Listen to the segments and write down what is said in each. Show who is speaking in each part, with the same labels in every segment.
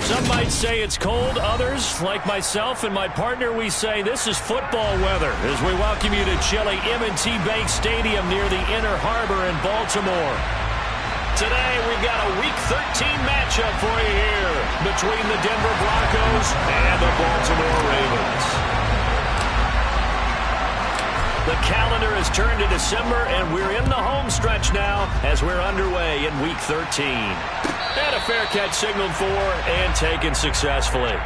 Speaker 1: Some might say it's cold. Others, like myself and my partner, we say this is football weather as we welcome you to chilly M&T Bank Stadium near the Inner Harbor in Baltimore. Today, we've got a Week 13 matchup for you here between the Denver Broncos and the Baltimore Ravens. The calendar has turned to December, and we're in the home stretch now as we're underway in Week 13. And a fair catch signaled for and taken successfully.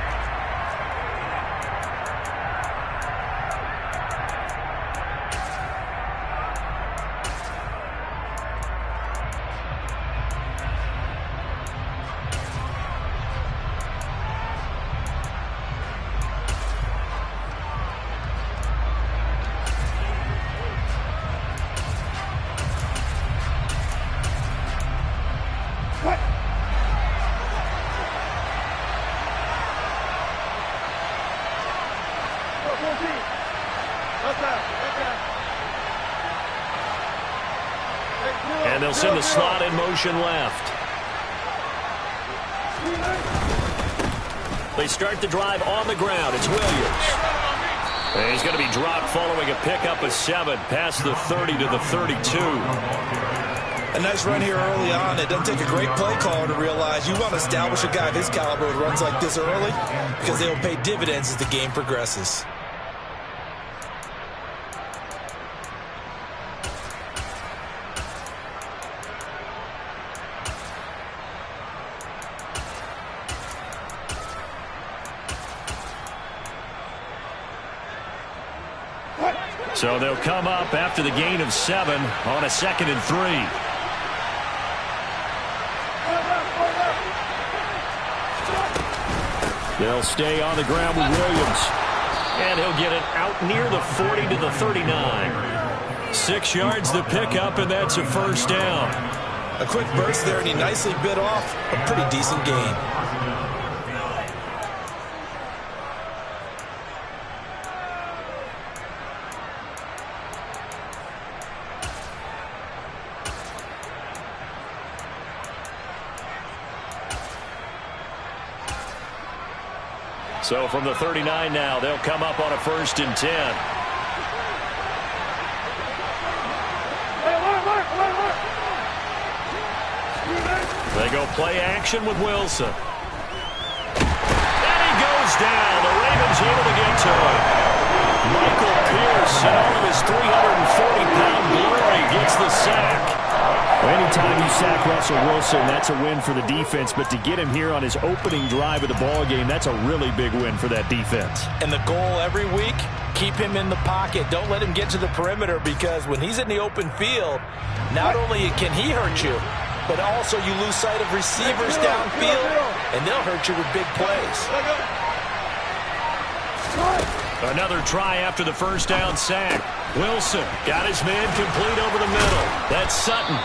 Speaker 1: And they'll send the slot in motion left. They start the drive on the ground. It's Williams. And he's going to be dropped following a pickup of 7 past the 30 to the 32.
Speaker 2: A nice run here early on. It doesn't take a great play caller to realize you want to establish a guy of his caliber with runs like this early because they will pay dividends as the game progresses.
Speaker 1: So they'll come up after the gain of 7 on a 2nd and 3. They'll stay on the ground with Williams. And he'll get it out near the 40 to the 39. 6 yards the pickup, and that's a first down.
Speaker 2: A quick burst there, and he nicely bit off a pretty decent gain.
Speaker 1: So from the 39 now, they'll come up on a 1st and 10. They go play action with Wilson. And he goes down. The Ravens able to get to him. Michael Pierce, in all of his 340-pound glory, gets the sack.
Speaker 3: Anytime you sack Russell Wilson, that's a win for the defense. But to get him here on his opening drive of the ball game, that's a really big win for that defense.
Speaker 2: And the goal every week, keep him in the pocket. Don't let him get to the perimeter, because when he's in the open field, not only can he hurt you, but also you lose sight of receivers downfield, and they'll hurt you with big plays.
Speaker 1: Another try after the first down sack. Wilson got his man complete over the middle. That's Sutton.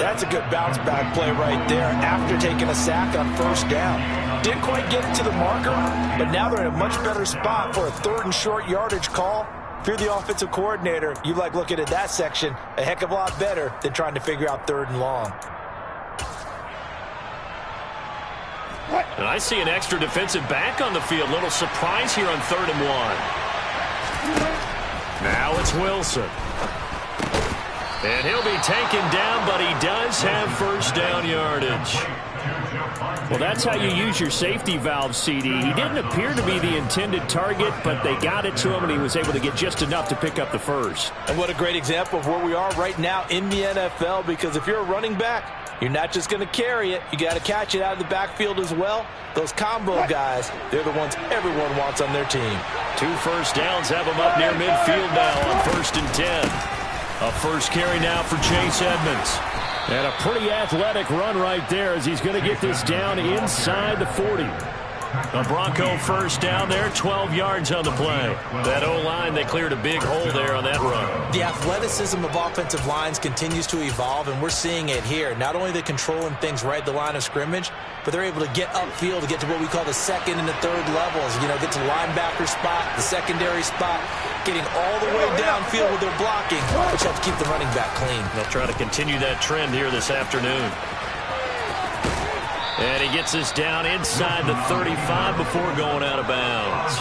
Speaker 2: That's a good bounce back play right there after taking a sack on first down. Didn't quite get it to the marker, but now they're in a much better spot for a 3rd and short yardage call. If you're the offensive coordinator, you like looking at that section a heck of a lot better than trying to figure out 3rd and long.
Speaker 1: And I see an extra defensive back on the field. Little surprise here on 3rd and 1. Now it's Wilson. And he'll be taken down, but he does have first down yardage.
Speaker 3: Well, that's how you use your safety valve, CD. He didn't appear to be the intended target, but they got it to him, and he was able to get just enough to pick up the first.
Speaker 2: And what a great example of where we are right now in the NFL, because if you're a running back, you're not just going to carry it. You got to catch it out of the backfield as well. Those combo guys, they're the ones everyone wants on their team.
Speaker 1: 2 first downs have them up near midfield now on 1st and 10. A first carry now for Chase Edmonds. And a pretty athletic run right there as he's going to get this down inside the 40. A Bronco first down there, 12 yards on the play. That O-line, they cleared a big hole there on that run.
Speaker 2: The athleticism of offensive lines continues to evolve, and we're seeing it here. Not only are they controlling things right at the line of scrimmage, but they're able to get upfield to get to what we call the 2nd and the 3rd levels. You know, get to linebacker spot, the secondary spot, getting all the way downfield with their blocking, which helps keep the running back clean.
Speaker 1: They'll try to continue that trend here this afternoon. And he gets this down inside the 35 before going out of bounds.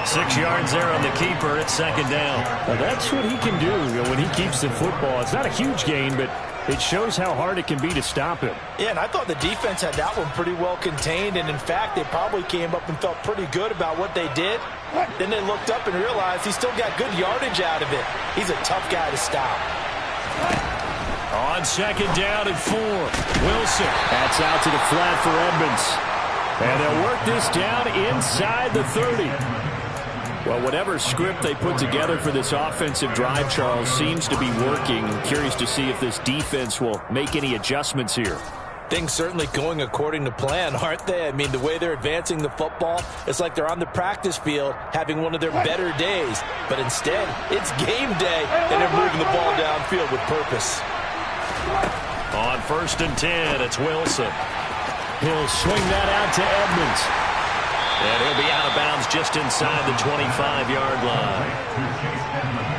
Speaker 1: 6 yards there on the keeper. It's second down.
Speaker 3: Well, that's what he can do, when he keeps the football. It's not a huge gain, but it shows how hard it can be to stop him.
Speaker 2: Yeah, and I thought the defense had that one pretty well contained, and in fact, they probably came up and felt pretty good about what they did. Then they looked up and realized he still got good yardage out of it. He's a tough guy to stop.
Speaker 1: On second down and 4, Wilson.
Speaker 3: That's out to the flat for Edmonds. And they'll work this down inside the 30. Well, whatever script they put together for this offensive drive, Charles, seems to be working. I'm curious to see if this defense will make any adjustments here.
Speaker 2: Things certainly going according to plan, aren't they? I mean, the way they're advancing the football, it's like they're on the practice field having one of their better days. But instead, it's game day, and they're moving the ball downfield with purpose.
Speaker 1: On 1st and 10, it's Wilson.
Speaker 3: He'll swing that out to Edmonds.
Speaker 1: And he'll be out of bounds just inside the 25-yard line.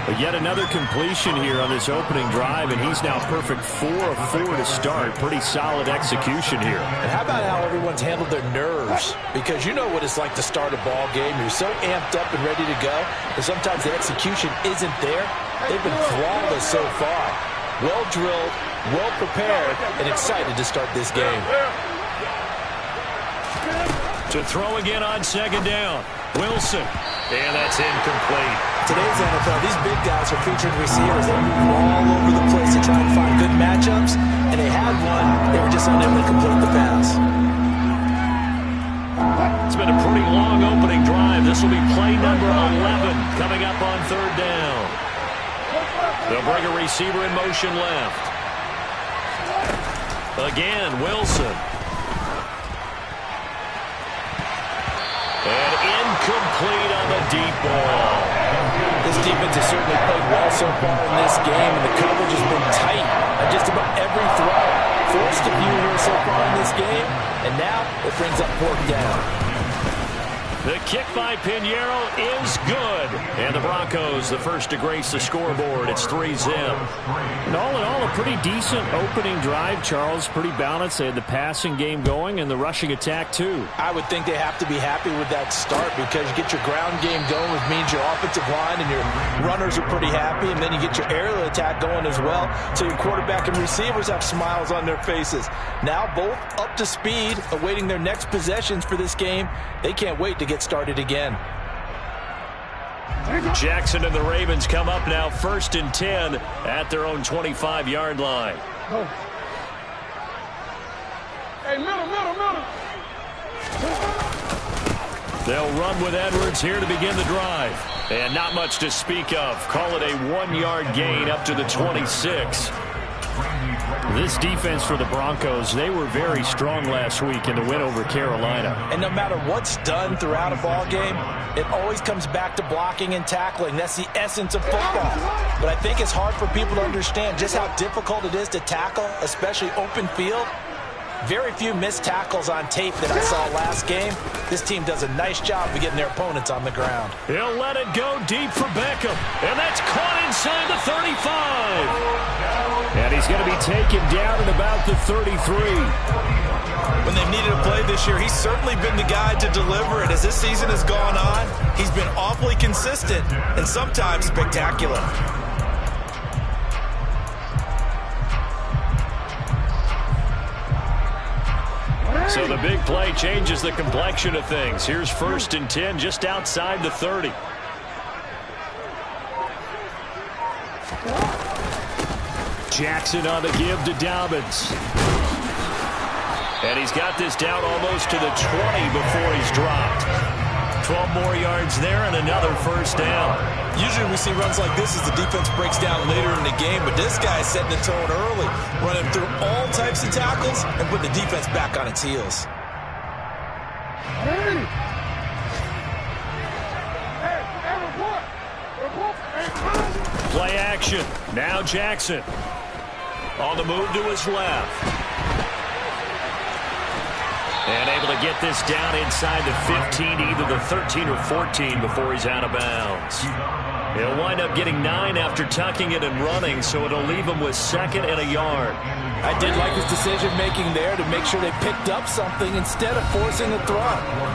Speaker 3: But yet another completion here on this opening drive, and he's now perfect 4 of 4 to start. Pretty solid execution here.
Speaker 2: And how about how everyone's handled their nerves? Because you know what it's like to start a ball game. You're so amped up and ready to go, and sometimes the execution isn't there. They've been flawless so far. Well drilled, well prepared, and excited to start this game.
Speaker 1: To throw again on second down, Wilson. And that's incomplete.
Speaker 2: Today's NFL, these big guys are featured receivers. They move all over the place to try and find good matchups, and they had one. They were just unable to complete the pass.
Speaker 1: It's been a pretty long opening drive. This will be play number 11 coming up on third down. They'll bring a receiver in motion left. Again, Wilson. And incomplete on the deep ball.
Speaker 2: This defense has certainly played well so far in this game, and the coverage has been tight on just about every throw. Forced a few here so far in this game, and now it brings up 4th down.
Speaker 1: The kick by Pinheiro is good. And the Broncos, the first to grace the scoreboard. It's 3-zip.
Speaker 3: And all in all, a pretty decent opening drive, Charles. Pretty balanced. They had the passing game going and the rushing attack, too.
Speaker 2: I would think they have to be happy with that start because you get your ground game going, which means your offensive line and your runners are pretty happy, and then you get your aerial attack going as well. So your quarterback and receivers have smiles on their faces. Now both up to speed, awaiting their next possessions for this game. They can't wait to get started again.
Speaker 1: Jackson and the Ravens come up now 1st and 10 at their own 25-yard line.
Speaker 4: Hey, middle.
Speaker 1: They'll run with Edwards here to begin the drive. And not much to speak of. Call it a 1-yard gain up to the 26.
Speaker 3: This defense for the Broncos, they were very strong last week in the win over Carolina.
Speaker 2: And no matter what's done throughout a ball game, it always comes back to blocking and tackling. That's the essence of football. But I think it's hard for people to understand just how difficult it is to tackle, especially open field. Very few missed tackles on tape that I saw last game. This team does a nice job of getting their opponents on the ground.
Speaker 1: He'll let it go deep for Beckham. And that's caught inside the 35.
Speaker 3: And he's going to be taken down at about the 33.
Speaker 2: When they've needed a play this year, he's certainly been the guy to deliver it. As this season has gone on, he's been awfully consistent and sometimes spectacular.
Speaker 1: So the big play changes the complexion of things. Here's 1st and 10 just outside the 30. Jackson on the give to Dobbins. And he's got this down almost to the 20 before he's dropped. 12 more yards there and another 1st down.
Speaker 2: Usually we see runs like this as the defense breaks down later in the game, but this guy's setting the tone early, running through all types of tackles and putting the defense back on its heels.
Speaker 1: Play action. Now Jackson. On the move to his left. And able to get this down inside the 15, either the 13 or 14 before he's out of bounds. He'll wind up getting 9 after tucking it and running, so it'll leave him with 2nd and a yard.
Speaker 2: I did like his decision-making there to make sure they picked up something instead of forcing a throw.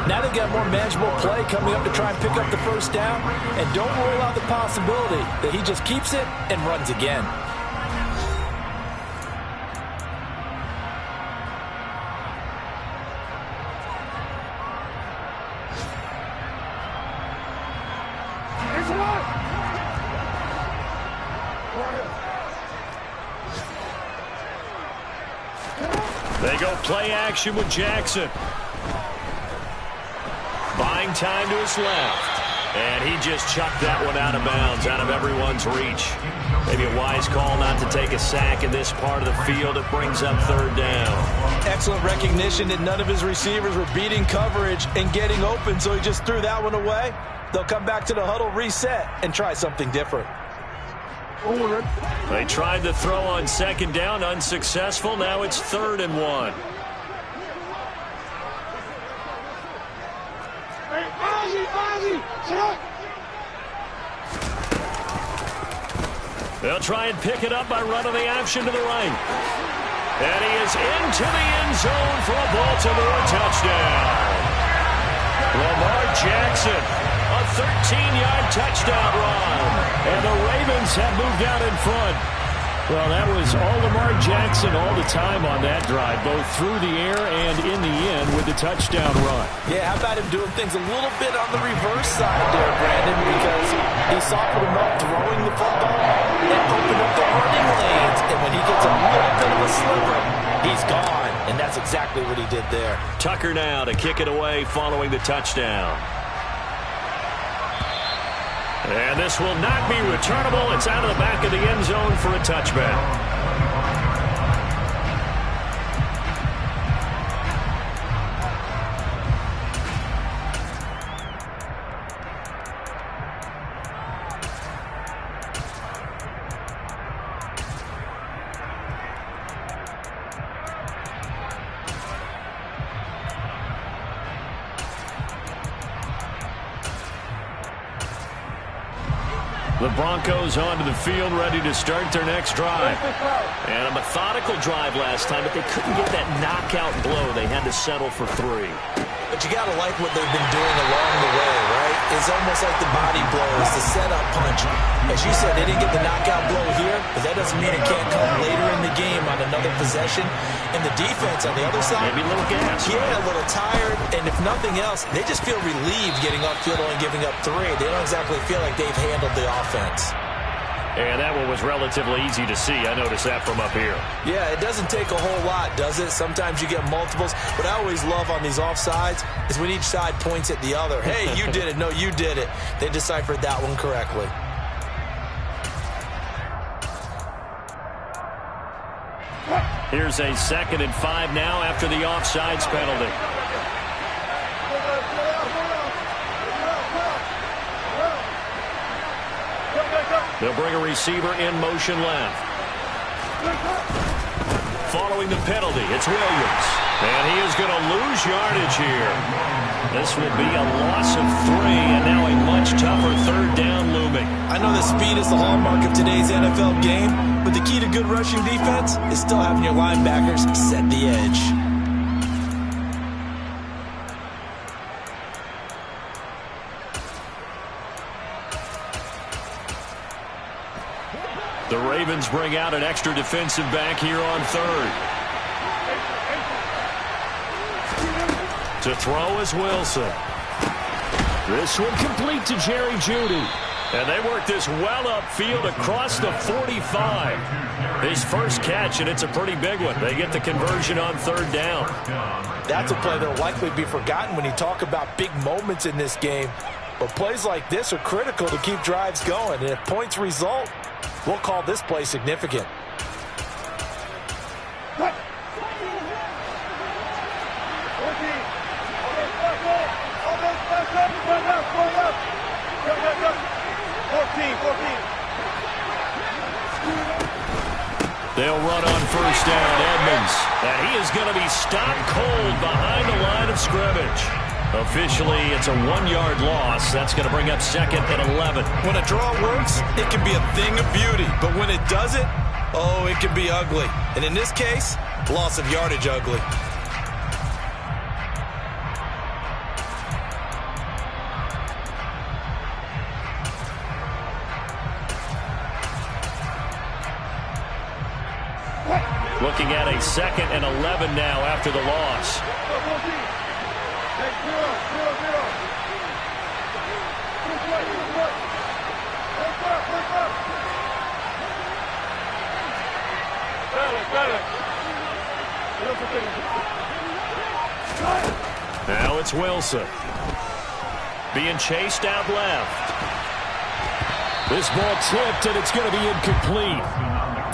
Speaker 2: Now they got more manageable play coming up to try and pick up the first down, and don't rule out the possibility that he just keeps it and runs again.
Speaker 1: They go play action with Jackson. Buying time to his left. And he just chucked that one out of bounds, out of everyone's reach. Maybe a wise call not to take a sack in this part of the field. It brings up 3rd down.
Speaker 2: Excellent recognition that none of his receivers were beating coverage and getting open, so he just threw that one away. They'll come back to the huddle, reset, and try something different.
Speaker 1: They tried the throw on 2nd down, unsuccessful. Now it's 3rd and 1. They'll try and pick it up by running the option to the right. And he is into the end zone for a Baltimore touchdown. Lamar Jackson, a 13-yard touchdown run. And the Ravens have moved out in front. Well, that was all Lamar Jackson all the time on that drive, both through the air and in the end with the touchdown run.
Speaker 2: Yeah, how about him doing things a little bit on the reverse side there, Brandon, because he softened him up throwing the football and opened up the running lanes. And when he gets a little bit of a sliver, he's gone. And that's exactly what he did there.
Speaker 1: Tucker now to kick it away following the touchdown. And this will not be returnable. It's out of the back of the end zone for a touchback. The Broncos onto the field, ready to start their next drive. And a methodical drive last time, but they couldn't get that knockout blow. They had to settle for 3.
Speaker 2: But you got to like what they've been doing along the way, right? It's almost like the body blows, the setup punch. As you said, they didn't get the knockout blow here, but that doesn't mean it can't come later in the game on another possession. And the defense on the other side,
Speaker 1: maybe a little gas.
Speaker 2: Yeah, a little tired. And if nothing else, they just feel relieved getting upfield and giving up 3. They don't exactly feel like they've handled the offense.
Speaker 1: And that one was relatively easy to see. I noticed that from up here.
Speaker 2: Yeah, it doesn't take a whole lot, does it? Sometimes you get multiples. What I always love on these offsides is when each side points at the other. Hey, you did it. No, you did it. They deciphered that one correctly.
Speaker 1: Here's a 2nd and 5 now after the offsides penalty. They'll bring a receiver in motion left. Following the penalty, it's Williams. And he is going to lose yardage here. This will be a loss of 3, and now a much tougher 3rd down looming.
Speaker 2: I know that speed is the hallmark of today's NFL game, but the key to good rushing defense is still having your linebackers set the edge.
Speaker 1: The Ravens bring out an extra defensive back here on 3rd. To throw is Wilson. This one complete to Jerry Jeudy. And they work this well upfield across the 45. His first catch, and it's a pretty big one. They get the conversion on 3rd down.
Speaker 2: That's a play that will likely be forgotten when you talk about big moments in this game. But plays like this are critical to keep drives going. And if points result, we'll call this play significant.
Speaker 1: They'll run on 1st down, Edmonds. And he is going to be stopped cold behind the line of scrimmage. Officially, it's a 1-yard loss. That's going to bring up 2nd and 11.
Speaker 2: When a draw works, it can be a thing of beauty. But when it doesn't, oh, it can be ugly. And in this case, loss of yardage ugly.
Speaker 1: Looking at a 2nd and 11 now after the loss. Now it's Wilson. Being chased out left. This ball tipped, and it's going to be incomplete.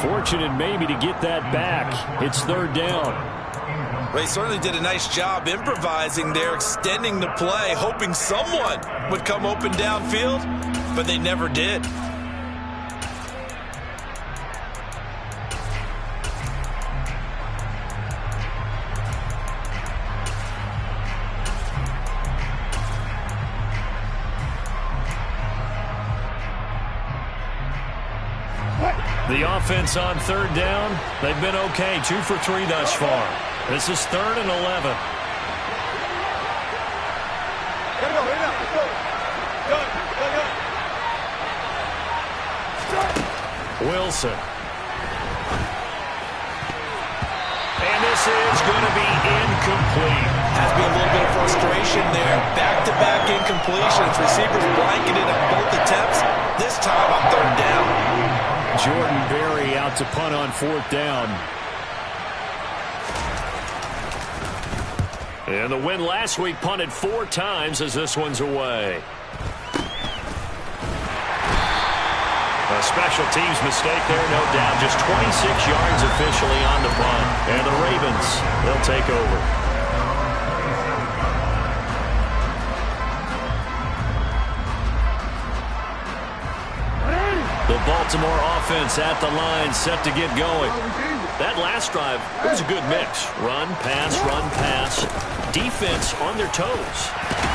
Speaker 1: Fortunate maybe to get that back. It's 3rd down.
Speaker 2: Well, he certainly did a nice job improvising there, extending the play, hoping someone would come open downfield, but they never did.
Speaker 1: The offense on 3rd down, they've been okay. 2 for 3 thus far. This is 3rd and 11. Wilson. And this is going to be incomplete.
Speaker 2: Has to be a little bit of frustration there. Back-to-back incompletions. Receivers blanketed on both attempts. This time on 3rd down.
Speaker 1: Jordan Berry out to punt on 4th down. And the win last week punted 4 times as this one's away. A special teams mistake there, no doubt. Just 26 yards officially on the punt. And the Ravens, they'll take over. The Baltimore offense at the line, set to get going. That last drive, it was a good mix. Run, pass, defense on their toes.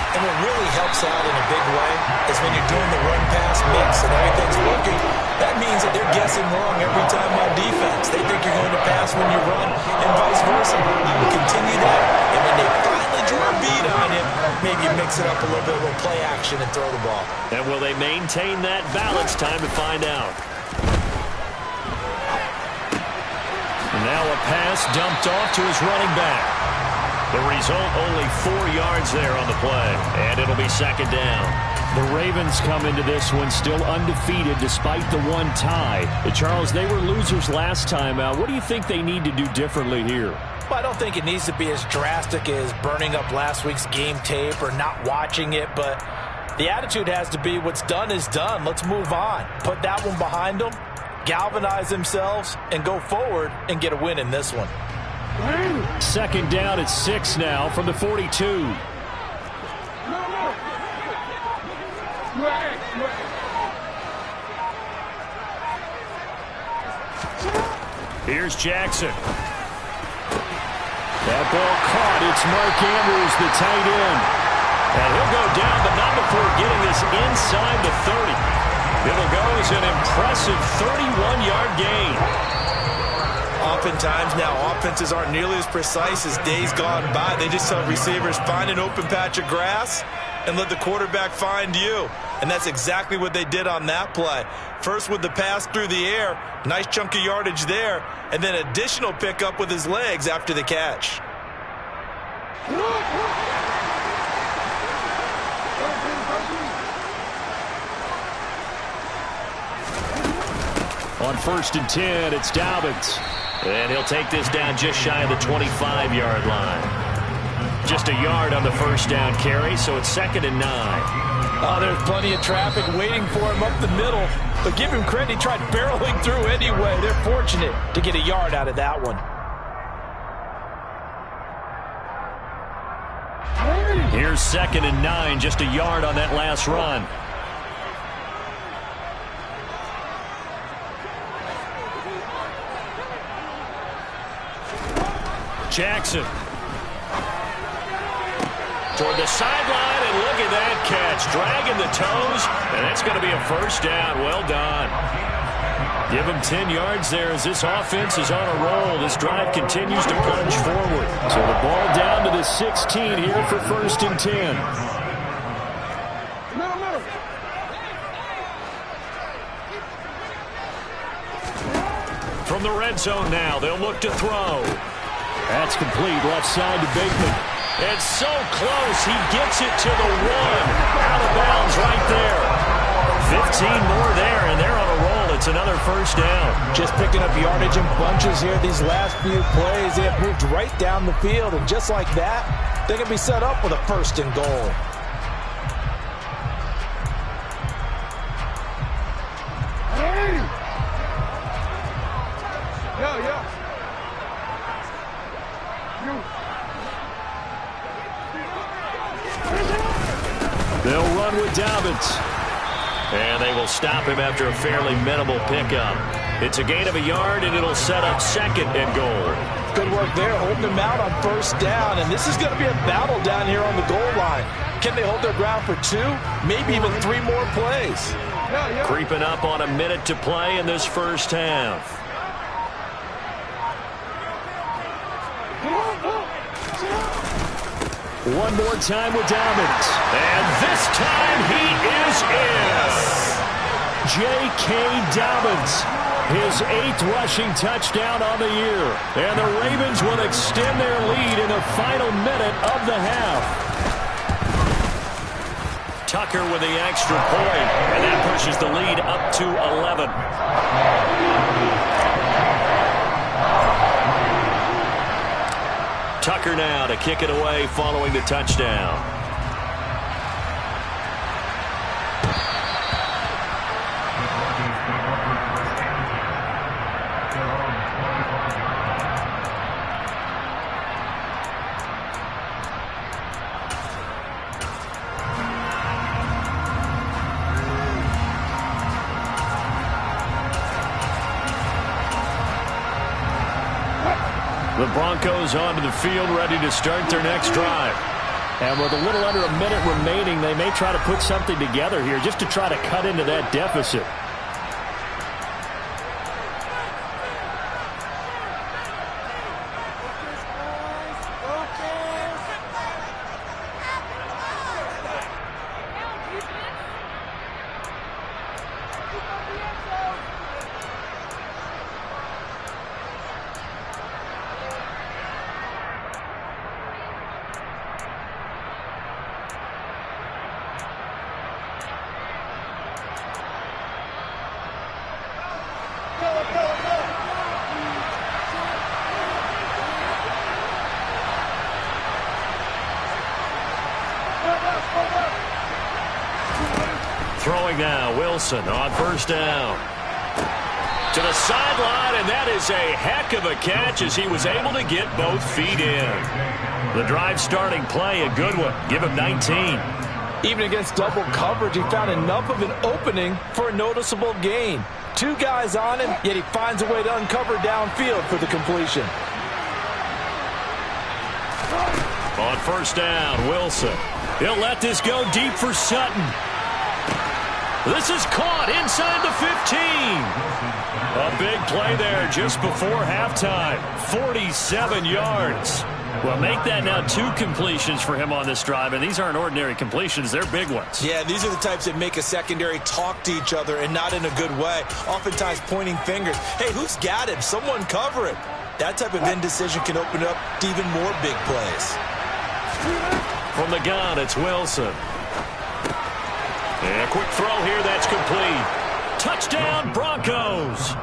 Speaker 2: And what really helps out in a big way is when you're doing the run-pass mix and everything's working, that means that they're guessing wrong every time on defense. They think you're going to pass when you run and vice versa. You will continue that, and when they finally draw a beat on you, maybe you mix it up a little bit, a little play action and throw the ball.
Speaker 1: And will they maintain that balance? Time to find out. Now a pass dumped off to his running back. The result, only 4 yards there on the play, and it'll be 2nd down. The Ravens come into this one still undefeated despite the 1 tie. Charles, they were losers last time out. What do you think they need to do differently here?
Speaker 2: Well, I don't think it needs to be as drastic as burning up last week's game tape or not watching it, but the attitude has to be what's done is done. Let's move on. Put that one behind them, galvanize themselves, and go forward and get a win in this one.
Speaker 1: 2nd down at 6 now from the 42. Here's Jackson. That ball caught. It's Mark Andrews, the tight end. And he'll go down, but not before getting this inside the 30. It'll go as an impressive 31-yard gain.
Speaker 2: Oftentimes now, offenses aren't nearly as precise as days gone by. They just tell receivers, find an open patch of grass and let the quarterback find you. And that's exactly what they did on that play. First with the pass through the air, nice chunk of yardage there, and then additional pickup with his legs after the catch.
Speaker 1: On 1st and 10, it's Dobbins. And he'll take this down just shy of the 25-yard line. Just a yard on the 1st down carry, so it's 2nd and 9.
Speaker 2: Oh, there's plenty of traffic waiting for him up the middle. But give him credit, he tried barreling through anyway. They're fortunate to get a yard out of that one.
Speaker 1: Here's 2nd and 9, just a yard on that last run. Jackson. toward the sideline, and look at that catch. Dragging the toes, and that's going to be a first down. Well done. Give him 10 yards there as this offense is on a roll. This drive continues to plunge forward. So the ball down to the 16 here for 1st and 10. From the red zone now, they'll look to throw.
Speaker 3: That's complete, left side to Bateman.
Speaker 1: It's so close, he gets it to the 1. Out of bounds right there. 15 more there, and they're on a roll. It's another first down.
Speaker 2: Just picking up yardage in bunches here. These last few plays, they have moved right down the field, and just like that, they can be set up with a 1st and goal.
Speaker 1: They'll run with Dobbins. And they will stop him after a fairly minimal pickup. It's a gain of a yard, and it'll set up 2nd and goal.
Speaker 2: Good work there, holding them out on 1st down. And this is going to be a battle down here on the goal line. Can they hold their ground for 2, maybe even 3 more plays?
Speaker 1: Creeping up on a minute to play in this first half.
Speaker 3: One more time with Dobbins.
Speaker 1: And this time he is in.
Speaker 3: J.K. Dobbins, his 8th rushing touchdown on the year. And the Ravens will extend their lead in the final minute of the half.
Speaker 1: Tucker with the extra point, and that pushes the lead up to 11. Tucker now to kick it away following the touchdown. The Broncos onto the field, ready to start their next drive.
Speaker 3: And with a little under a minute remaining, they may try to put something together here just to try to cut into that deficit.
Speaker 1: Throwing now, Wilson on 1st down. To the sideline, and that is a heck of a catch as he was able to get both feet in. The drive starting play, a good one. Give him 19.
Speaker 2: Even against double coverage, he found enough of an opening for a noticeable gain. 2 guys on him, yet he finds a way to uncover downfield for the completion.
Speaker 1: On 1st down, Wilson. He'll let this go deep for Sutton. This is caught inside the 15. A big play there just before halftime. 47 yards. Well, make that now 2 completions for him on this drive, and these aren't ordinary completions. They're big ones.
Speaker 2: Yeah, these are the types that make a secondary talk to each other, and not in a good way. Oftentimes pointing fingers. Hey, who's got him? Someone cover it. That type of indecision can open up to even more big plays.
Speaker 1: From the gun, it's Wilson. And a quick throw here, that's complete. Touchdown, Broncos.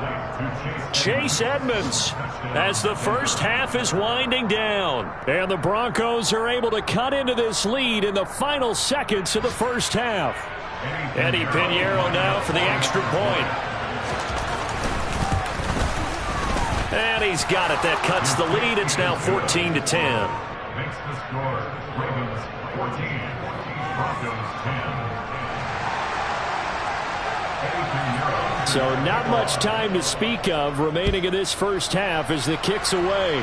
Speaker 1: Chase Edmonds as the first half is winding down.
Speaker 3: And the Broncos are able to cut into this lead in the final seconds of the first half.
Speaker 1: Eddie Pinheiro now for the extra point. And he's got it. That cuts the lead. It's now 14-10.
Speaker 5: Makes the score Ravens 14, Broncos 10.
Speaker 3: So not much time to speak of remaining in this first half as the kick's away.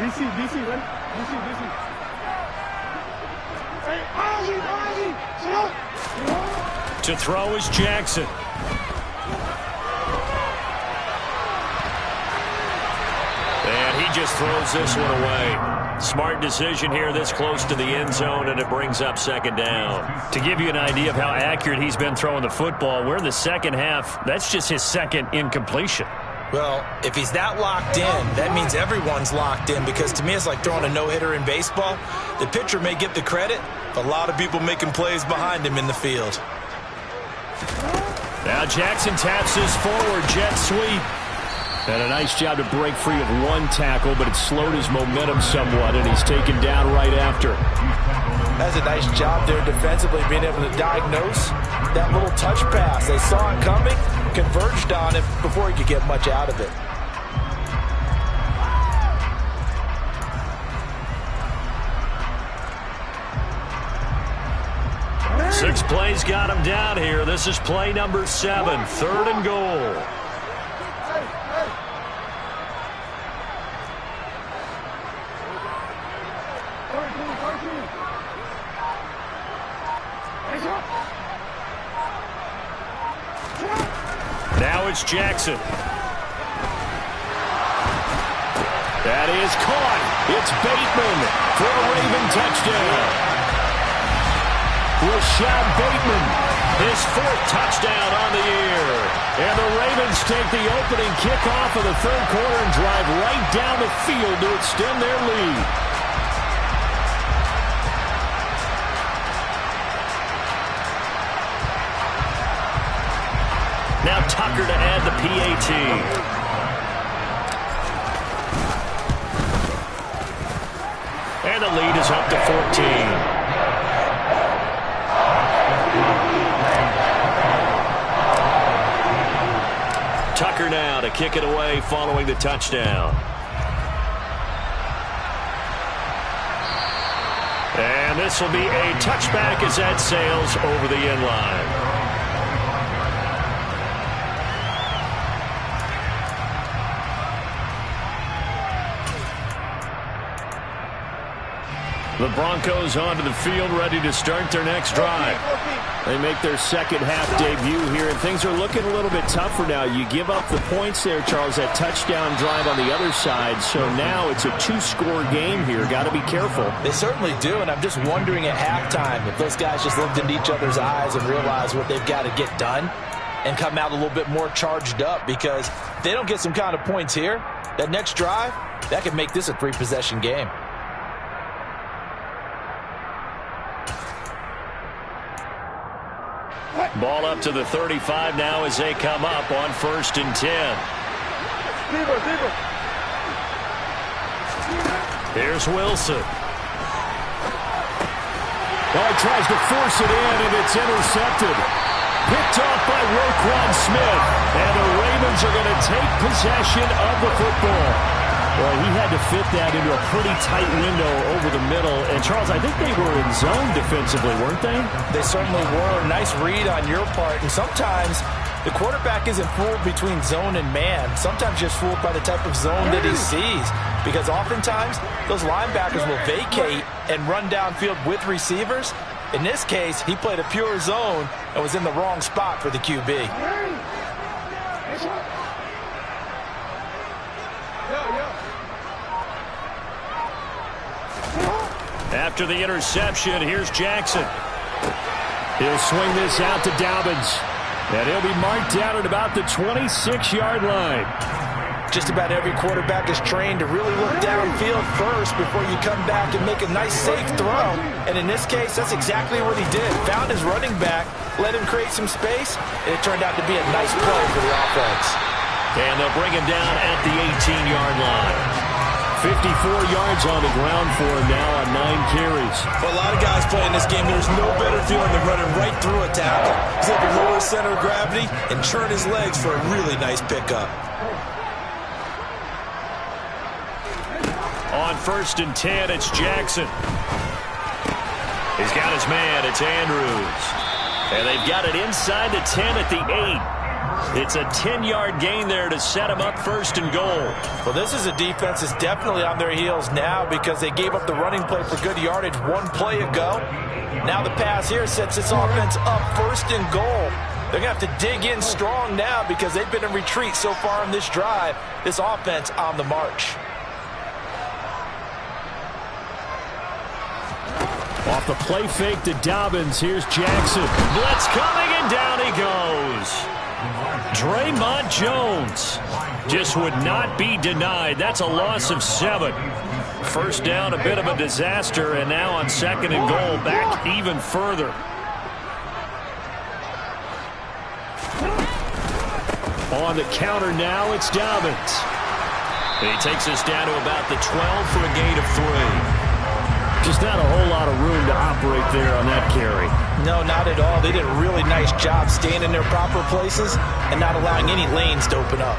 Speaker 4: DC, ready? DC. Hey, Ozzy, stop!
Speaker 1: To throw is Jackson. And he just throws this one away. Smart decision here this close to the end zone, and it brings up second down. To give you an idea of how accurate he's been throwing the football, we're in the second half. That's just his second incompletion.
Speaker 2: Well, if he's that locked in, that means everyone's locked in, because to me it's like throwing a no-hitter in baseball. The pitcher may get the credit, but a lot of people making plays behind him in the field.
Speaker 1: Now Jackson taps his forward jet sweep. And a nice job to break free of one tackle, but it slowed his momentum somewhat, and he's taken down right after.
Speaker 2: That's a nice job there defensively, being able to diagnose that little touch pass. They saw it coming, converged on it before he could get much out of it.
Speaker 1: Six plays got him down here. This is play number 7, 3rd and goal. Now it's Jackson. That is caught. It's Bateman for a Raven touchdown. Rashad Bateman, his 4th touchdown on the year. And the Ravens take the opening kickoff of the 3rd quarter and drive right down the field to extend their lead. Now Tucker to add the PAT. And the lead is up to 14. Tucker now to kick it away following the touchdown. And this will be a touchback as that sails over the end line. The Broncos onto the field, ready to start their next drive. They make their second half debut here, and things are looking a little bit tougher now. You give up the points there, Charles, that touchdown drive on the other side. So now it's a 2-score game here. Got to be careful.
Speaker 2: They certainly do, and I'm just wondering at halftime if those guys just looked into each other's eyes and realized what they've got to get done and come out a little bit more charged up, because if they don't get some kind of points here, that next drive, that could make this a 3-possession game.
Speaker 1: Ball up to the 35 now as they come up on 1st and 10. Here's Wilson. Oh, he tries to force it in, and it's intercepted. Picked off by Roquan Smith. And the Ravens are going to take possession of the football. Well, he had to fit that into a pretty tight window over the middle. And, Charles, I think they were in zone defensively, weren't they?
Speaker 2: They certainly were. Nice read on your part. And sometimes the quarterback isn't fooled between zone and man. Sometimes just fooled by the type of zone that he sees. Because oftentimes those linebackers will vacate and run downfield with receivers. In this case, he played a pure zone and was in the wrong spot for the QB.
Speaker 1: After the interception, here's Jackson. He'll swing this out to Dobbins. And he'll be marked down at about the 26-yard line.
Speaker 2: Just about every quarterback is trained to really look downfield first before you come back and make a nice, safe throw. And in this case, that's exactly what he did. Found his running back, let him create some space, and it turned out to be a nice play for the offense.
Speaker 1: And they'll bring him down at the 18-yard line. 54 yards on the ground for him now on 9 carries.
Speaker 2: For a lot of guys playing this game, there's no better feeling than running right through a tackle. He's able to lower his center of gravity and churn his legs for a really nice pickup.
Speaker 1: On 1st and 10, it's Jackson. He's got his man. It's Andrews. And they've got it inside the 10 at the 8. It's a 10-yard gain there to set him up first and goal.
Speaker 2: Well, this is a defense that's definitely on their heels now because they gave up the running play for good yardage one play ago. Now the pass here sets this offense up first and goal. They're going to have to dig in strong now because they've been in retreat so far in this drive. This offense on the march.
Speaker 1: Off the play fake to Dobbins. Here's Jackson. Blitz coming, and down he goes. Draymond Jones just would not be denied. That's a loss of 7. First down, a bit of a disaster, and now on second and goal, back even further. On the counter now, it's Dobbins. He takes us down to about the 12 for a gain of 3. Just not a whole lot of room to operate there on that carry.
Speaker 2: No, not at all. They did a really nice job staying in their proper places and not allowing any lanes to open up.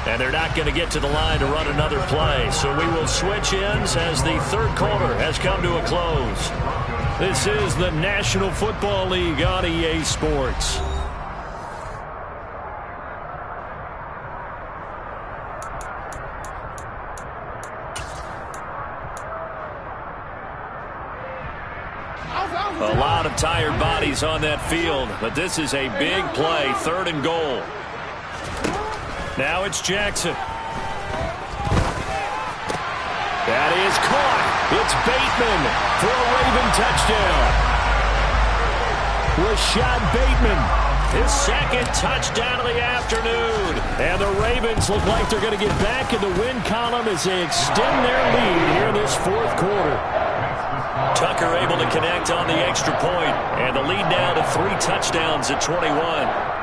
Speaker 1: And they're not going to get to the line to run another play. So we will switch ends as the third quarter has come to a close. This is the National Football League on EA Sports. A lot of tired bodies on that field, but this is a big play, third and goal. Now it's Jackson. That is caught. It's Bateman for a Raven touchdown. Rashad Bateman, his second touchdown of the afternoon. And the Ravens look like they're going to get back in the win column as they extend their lead here in this fourth quarter. Tucker able to connect on the extra point, and the lead now to 3 touchdowns at 21.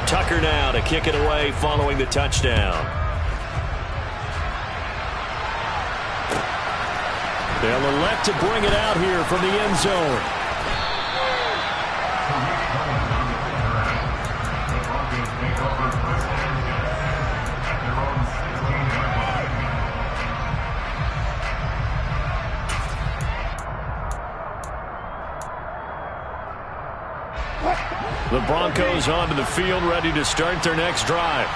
Speaker 1: Tucker now to kick it away following the touchdown. They'll elect to bring it out here from the end zone. The Broncos onto the field, ready to start their next drive.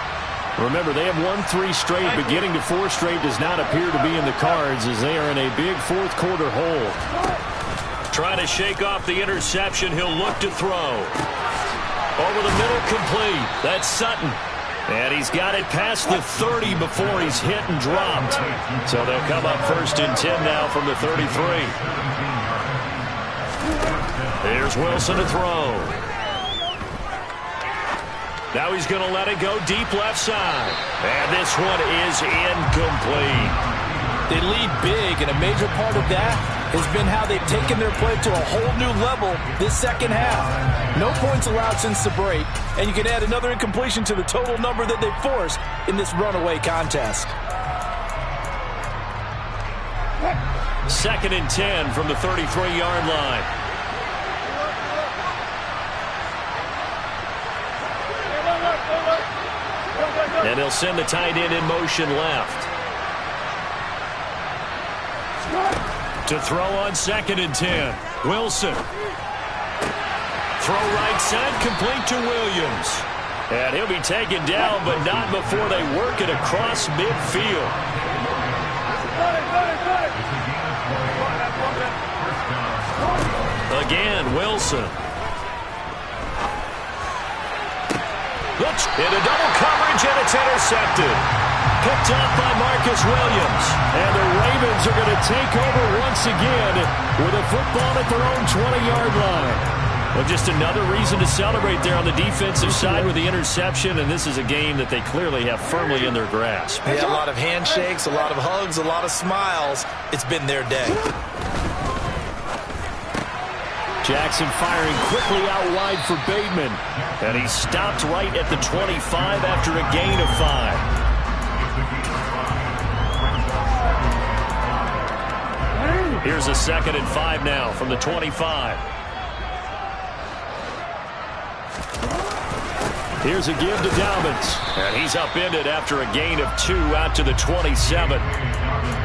Speaker 1: Remember, they have won 3 straight, but getting to 4 straight does not appear to be in the cards as they are in a big fourth quarter hole. Trying to shake off the interception, he'll look to throw. Over the middle, complete. That's Sutton. And he's got it past the 30 before he's hit and dropped. So they'll come up first and 10 now from the 33. Here's Wilson to throw. Now he's going to let it go deep left side. And this one is incomplete.
Speaker 2: They lead big, and a major part of that has been how they've taken their play to a whole new level this second half. No points allowed since the break, and you can add another incompletion to the total number that they forced in this runaway contest.
Speaker 1: Second and 10 from the 33-yard line. And he'll send the tight end in motion left. To throw on second and 10. Wilson. Throw right side, complete to Williams. And he'll be taken down, but not before they work it across midfield. Again, Wilson. Into double coverage, and it's intercepted. Picked up by Marcus Williams. And the Ravens are going to take over once again with a football at their own 20-yard line. Well, just another reason to celebrate there on the defensive side with the interception, and this is a game that they clearly have firmly in their grasp.
Speaker 2: Yeah, a lot of handshakes, a lot of hugs, a lot of smiles. It's been their day.
Speaker 3: Jackson firing quickly out wide for Bateman. And he stopped right at the 25 after a gain of 5. Here's a 2nd and 5 now from the 25. Here's a give to Dobbins. And he's upended after a gain of 2 out to the 27.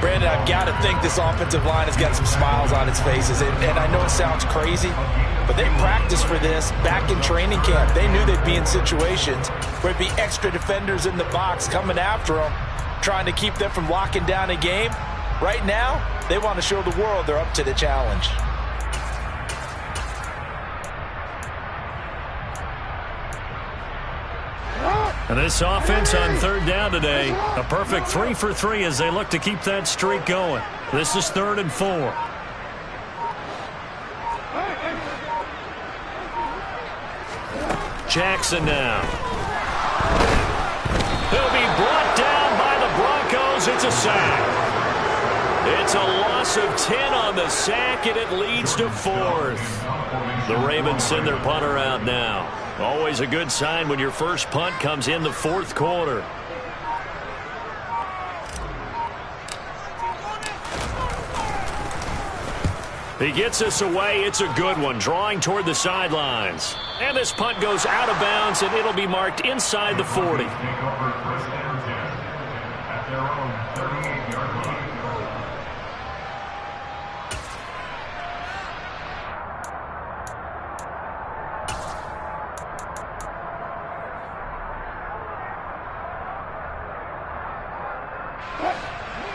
Speaker 2: Brandon, I've got to think this offensive line has got some smiles on its faces. And I know it sounds crazy, but they practiced for this back in training camp. They knew they'd be in situations where it'd be extra defenders in the box coming after them, trying to keep them from locking down a game. Right now, they want to show the world they're up to the challenge.
Speaker 3: And this offense on 3rd down today, a perfect 3 for 3 as they look to keep that streak going. This is 3rd and 4. Jackson now. He'll be brought down by the Broncos. It's a sack. It's a loss of 10 on the sack, and it leads to 4th. The Ravens send their punter out now. Always a good sign when your first punt comes in the 4th quarter. He gets us away. It's a good one, drawing toward the sidelines. And this punt goes out of bounds, and it'll be marked inside the 40.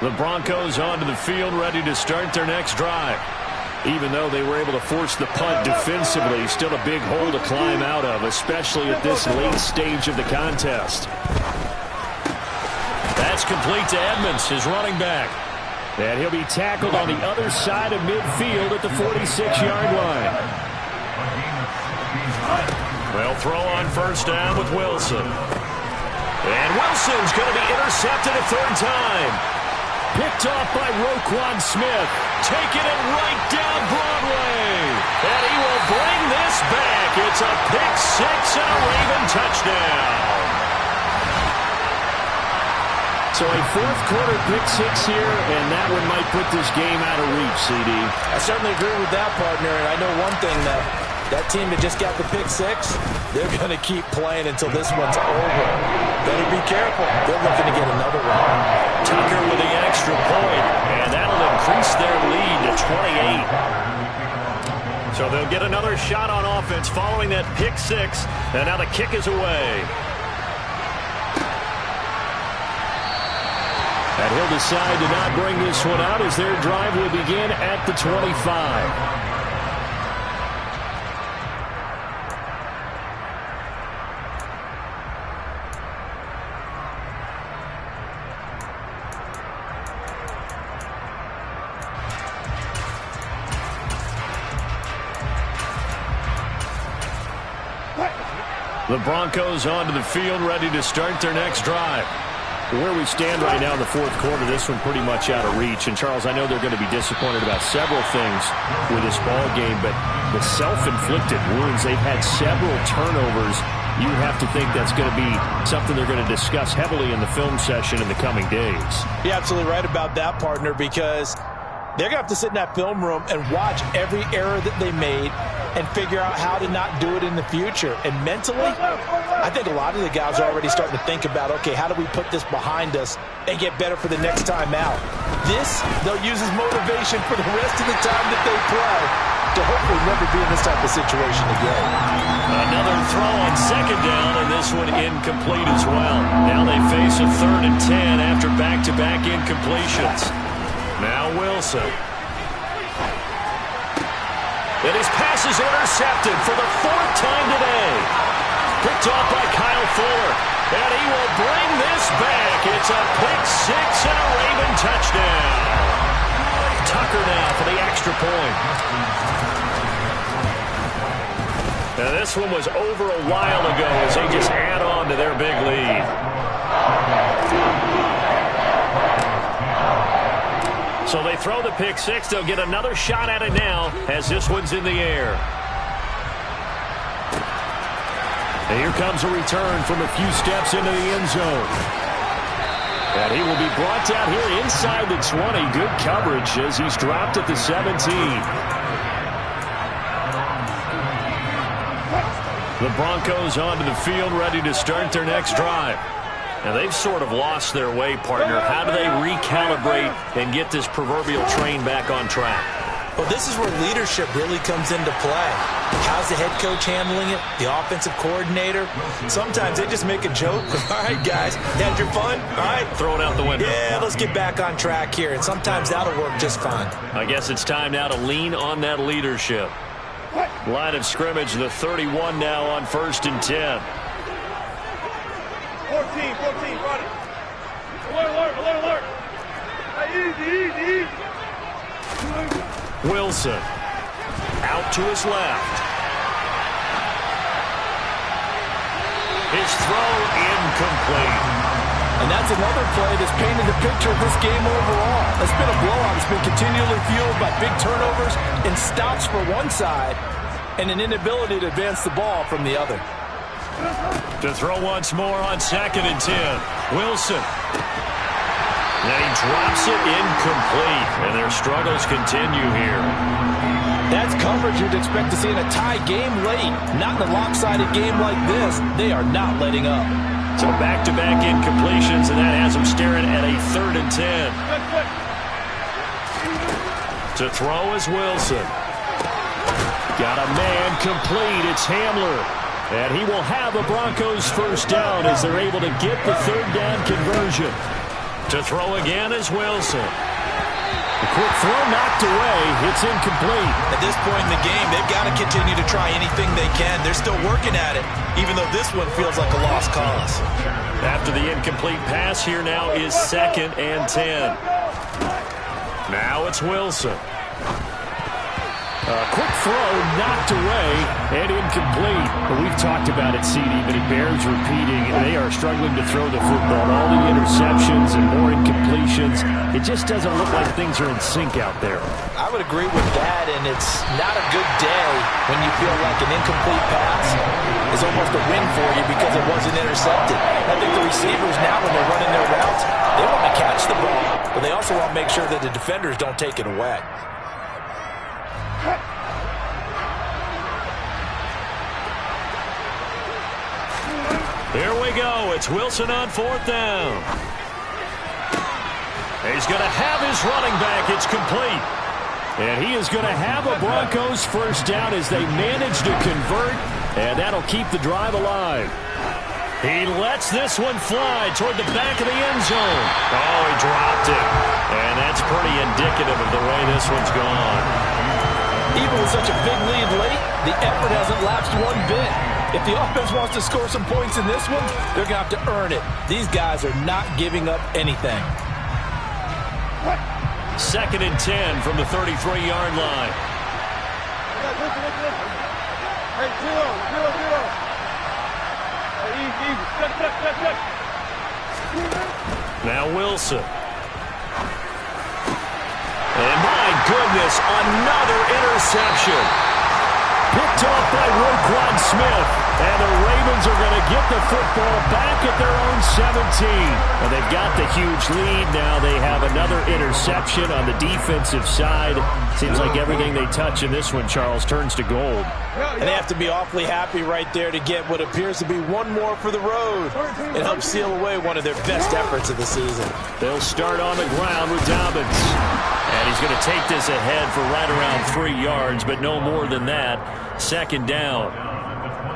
Speaker 3: The Broncos onto the field, ready to start their next drive. Even though they were able to force the punt defensively, still a big hole to climb out of, especially at this late stage of the contest. That's complete to Edmonds, his running back. And he'll be tackled on the other side of midfield at the 46-yard line. They'll throw on 1st down with Wilson. And Wilson's going to be intercepted a 3rd time. Picked off by Roquan Smith. Taking it right down Broadway. And he will bring this back. It's a pick 6 and a Raven touchdown. So a 4th quarter pick 6 here, and that one might put this game out of reach, CD.
Speaker 2: I certainly agree with that, partner. And I know one thing, that team that just got the pick 6, they're going to keep playing until this one's over. Better be careful. They're looking to get another one.
Speaker 3: Tucker with the extra point, and that'll increase their lead to 28. So they'll get another shot on offense following that pick 6, and now the kick is away. And he'll decide to not bring this one out as their drive will begin at the 25. The Broncos onto the field, ready to start their next drive. Where we stand right now in the 4th quarter, this one pretty much out of reach. And, Charles, I know they're going to be disappointed about several things with this ball game, but the self-inflicted wounds, they've had several turnovers. You have to think that's going to be something they're going to discuss heavily in the film session in the coming days.
Speaker 2: You're absolutely right about that, partner, because they're going to have to sit in that film room and watch every error that they made and figure out how to not do it in the future. And mentally, I think a lot of the guys are already starting to think about, okay, how do we put this behind us and get better for the next time out? This, they'll use as motivation for the rest of the time that they play to hopefully never be in this type of situation again.
Speaker 3: Another throw on 2nd down, and this one incomplete as well. Now they face a 3rd and 10 after back-to-back incompletions. Now Wilson. And his pass is intercepted for the 4th time today. Picked off by Kyle Fuller. And he will bring this back. It's a pick 6 and a Raven touchdown. Tucker now for the extra point. Now this one was over a while ago as they just add on to their big lead. So they throw the pick 6. They'll get another shot at it now as this one's in the air.
Speaker 1: And here comes a return from a few steps into the end zone. And he will be brought down here inside the 20. Good coverage as he's dropped at the 17. The Broncos onto the field, ready to start their next drive. Now, they've sort of lost their way, partner. How do they recalibrate and get this proverbial train back on track?
Speaker 2: Well, this is where leadership really comes into play. How's the head coach handling it? The offensive coordinator? Sometimes they just make a joke. All right, guys, had your fun? All right.
Speaker 1: Throw it out the window.
Speaker 2: Yeah, let's get back on track here. And sometimes that'll work just fine.
Speaker 1: I guess it's time now to lean on that leadership. Line of scrimmage, the 31 now on 1st and 10.
Speaker 4: 14, run it. Alert. Easy.
Speaker 1: Wilson out to his left. His throw incomplete.
Speaker 6: And that's another play that's painted the picture of this game overall. It's been a blowout. It's been continually fueled by big turnovers and stops for one side and an inability to advance the ball from the other.
Speaker 1: To throw once more on 2nd and 10. Wilson. Then he drops it incomplete, and their struggles continue here.
Speaker 6: That's coverage you'd expect to see in a tie game late. Not in a lopsided game like this. They are not letting up.
Speaker 1: So back-to-back incompletions, and that has them staring at a 3rd and 10. To throw is Wilson. Got a man complete. It's Hamler. And he will have the Broncos first down as they're able to get the 3rd down conversion. To throw again is Wilson. The quick throw knocked away. It's incomplete.
Speaker 2: At this point in the game, they've got to continue to try anything they can. They're still working at it, even though this one feels like a lost cause.
Speaker 1: After the incomplete pass, here now is 2nd and 10. Now it's Wilson. A quick throw knocked away and incomplete. But we've talked about it, CD, but it bears repeating. They are struggling to throw the football. All the interceptions and more incompletions. It just doesn't look like things are in sync out there.
Speaker 2: I would agree with that, and it's not a good day when you feel like an incomplete pass is almost a win for you because it wasn't intercepted. I think the receivers now, when they're running their routes, they want to catch the ball, but they also want to make sure that the defenders don't take it away.
Speaker 1: Here we go. It's Wilson on 4th down. He's going to have his running back. It's complete. And he is going to have a Broncos first down as they manage to convert, and that'll keep the drive alive. He lets this one fly toward the back of the end zone. Oh, he dropped it. And that's pretty indicative of the way this one's gone.
Speaker 6: Even with such a big lead late, the effort hasn't lapsed one bit. If the offense wants to score some points in this one, they're going to have to earn it. These guys are not giving up anything.
Speaker 1: 2nd and 10 from the 33-yard line.
Speaker 4: Hey, zero. Easy. Check.
Speaker 1: Now Wilson. And my goodness, another interception. Picked off by Roquan Smith. And the Ravens are going to get the football back at their own 17. And they've got the huge lead. Now they have another interception on the defensive side. Seems like everything they touch in this one, Charles, turns to gold.
Speaker 6: And they have to be awfully happy right there to get what appears to be one more for the road. It helps seal away one of their best efforts of the season.
Speaker 1: They'll start on the ground with Dobbins. And he's going to take this ahead for right around 3 yards, but no more than that. 2nd down.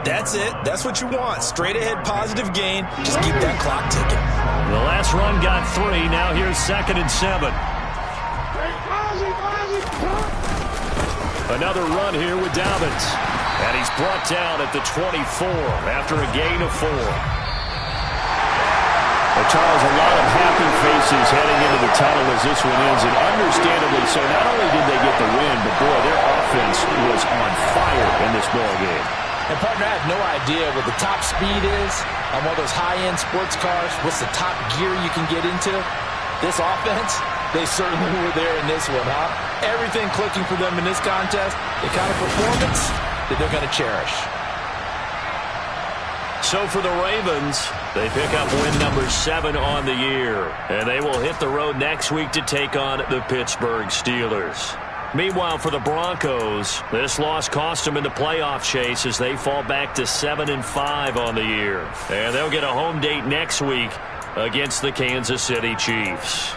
Speaker 2: That's it. That's what you want. Straight ahead positive gain. Just keep that clock ticking.
Speaker 1: The last run got 3. Now here's 2nd and 7. Another run here with Dobbins. And he's brought down at the 24 after a gain of 4. Well, Charles, a lot of happy faces heading into the tunnel as this one ends, and understandably so. Not only did they get the win, but boy, their offense was on fire in this ball game.
Speaker 6: And, partner, I have no idea what the top speed is on one of those high-end sports cars. What's the top gear you can get into? This offense, they certainly were there in this one, huh? Everything clicking for them in this contest, the kind of performance that they're going to cherish.
Speaker 1: so for the Ravens, they pick up win number 7 on the year. And they will hit the road next week to take on the Pittsburgh Steelers. Meanwhile, for the Broncos, this loss cost them in the playoff chase as they fall back to 7-5 on the year. And they'll get a home date next week against the Kansas City Chiefs.